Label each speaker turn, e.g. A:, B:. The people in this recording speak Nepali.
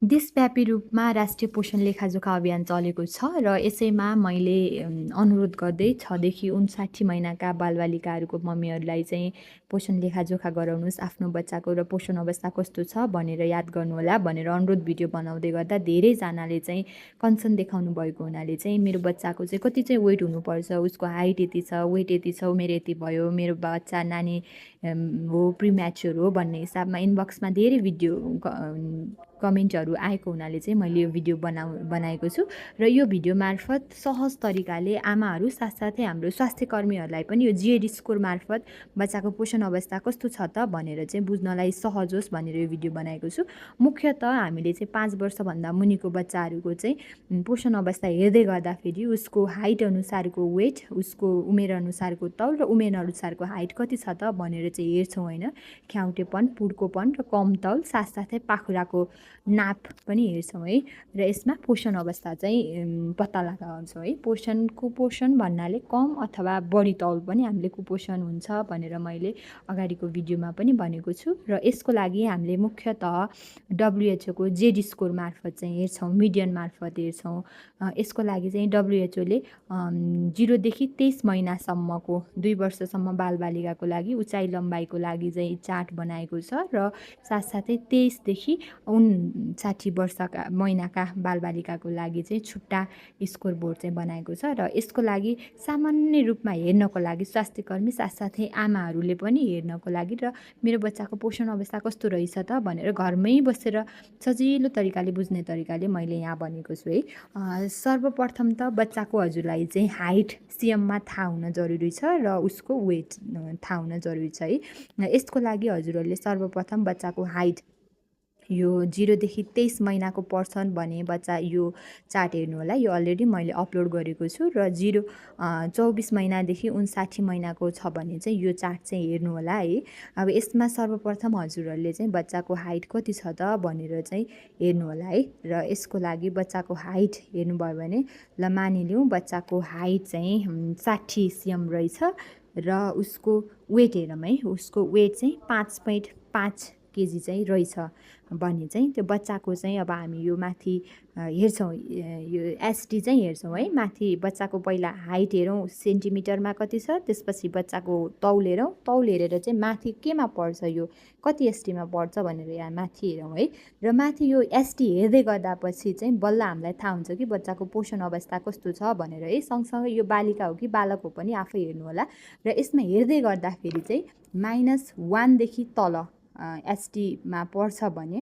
A: देशव्यापी रूपमा राष्ट्रिय पोषण लेखाजोखा अभियान चलेको छ र यसैमा मैले अनुरोध गर्दै 6 देखि 59 महिनाका बालबालिकाहरूको मम्मीहरूलाई चाहिँ पोषण लेखाजोखा गराउनुहोस्, आफ्नो बच्चाको र पोषण अवस्था कस्तो छ भनेर याद गर्नुहोला भनेर अनुरोध भिडियो बनाउँदै गर्दा धेरैजनाले चाहिँ कन्सर्न देखाउनु भएको हुनाले चाहिँ मेरो बच्चाको चाहिँ कति चाहिँ वेट हुनुपर्छ, उसको हाइट यति छ, वेट यति छ, उमेर यति भयो, मेरो बच्चा नानी हो, प्रिम्याच्योर हो भन्ने हिसाबमा इनबक्समा धेरै भिडियो कमेन्टहरू आएको हुनाले चाहिँ मैले यो भिडियो बनाएको छु र यो भिडियो मार्फत सहज तरिकाले आमाहरू साथसाथै हाम्रो स्वास्थ्य कर्मीहरूलाई पनि यो जिएडी स्कोर मार्फत बच्चाको पोषण अवस्था कस्तो छ त भनेर चाहिँ बुझ्नलाई सहज होस् भनेर यो भिडियो बनाएको छु। मुख्यतः हामीले चाहिँ 5 वर्षभन्दा मुनिको बच्चाहरूको चाहिँ पोषण अवस्था हेर्दै गर्दाखेरि उसको हाइट अनुसारको वेट, उसको उमेर अनुसारको तौल र उमेर अनुसारको हाइट कति छ त भनेर चाहिँ हेर्छौँ होइन। ख्याउटेपन, पुड्कोपन र कम तौल साथसाथै पाखुराको नाप पनि हेर्छौँ है। र यसमा पोषण अवस्था चाहिँ पत्ता लगाउँछौँ है। कुपोषण भन्नाले कम अथवा बढी तौल पनि हामीले कुपोषण हुन्छ भनेर मैले अगाडिको भिडियोमा पनि भनेको छु। र यसको लागि हामीले मुख्यतः WHO को जेडी स्कोर मार्फत चाहिँ हेर्छौँ, मिडियन मार्फत हेर्छौँ। यसको लागि चाहिँ WHO ले 0 देखि 23 महिनासम्मको 2 वर्षसम्म बालबालिकाको लागि उचाइ लम्बाइको लागि चाहिँ चार्ट बनाएको छ र साथसाथै 23 देखि 59 महिनाका बालबालिकाको लागि चाहिँ छुट्टा स्कोर बोर्ड चाहिँ बनाएको छ। र यसको लागि सामान्य रूपमा हेर्नको लागि स्वास्थ्यकर्मी साथसाथै आमाहरूले पनि हेर्नको लागि र मेरो बच्चाको पोषण अवस्था कस्तो रहेछ त भनेर घरमै बसेर सजिलो तरिकाले बुझ्ने तरिकाले मैले यहाँ भनेको छु है। सर्वप्रथम त बच्चाको हजुरलाई चाहिँ हाइट सिएममा थाहा हुन जरुरी छ र उसको वेट थाहा हुन जरुरी छ है। यसको लागि हजुरहरूले सर्वप्रथम बच्चाको हाइट यो 0 देखि 23 महिनाको पर्सन भने बच्चा यो चार्ट हेर्नु होला। यो अलरेडी मैले अपलोड गरेको छु र 24 महिनादेखि 59 महिनाको छ भने चाहिँ यो चार्ट चाहिँ हेर्नु होला है। अब यसमा सर्वप्रथम हजुरहरूले चाहिँ बच्चाको हाइट कति छ त भनेर चाहिँ हेर्नु होला है। र यसको लागि बच्चाको हाइट हेर्नुभयो भने ल मानिलिउँ बच्चाको हाइट चाहिँ 60 सेम रहेछ र उसको वेट हेरौँ है। उसको वेट चाहिँ 5.5 केजी चाहिँ रहेछ भने चाहिँ त्यो बच्चाको चाहिँ अब हामी यो माथि हेर्छौँ, यो एसटी चाहिँ हेर्छौँ है। माथि बच्चाको पहिला हाइट हेरौँ सेन्टिमिटरमा कति छ, त्यसपछि बच्चाको तौल हेरौँ, तौल हेरेर चाहिँ माथि केमा पर्छ, यो कति एसटीमा पर्छ भनेर यहाँ माथि हेरौँ है। र माथि यो एसटी हेर्दै गर्दापछि चाहिँ बल्ल हामीलाई थाहा हुन्छ कि बच्चाको पोषण अवस्था कस्तो छ भनेर है। सँगसँगै यो बालिका हो कि बालक हो पनि आफै हेर्नु होला। र यसमा हेर्दै गर्दाखेरि चाहिँ -1 देखि तल एसटीमा पर्छ भने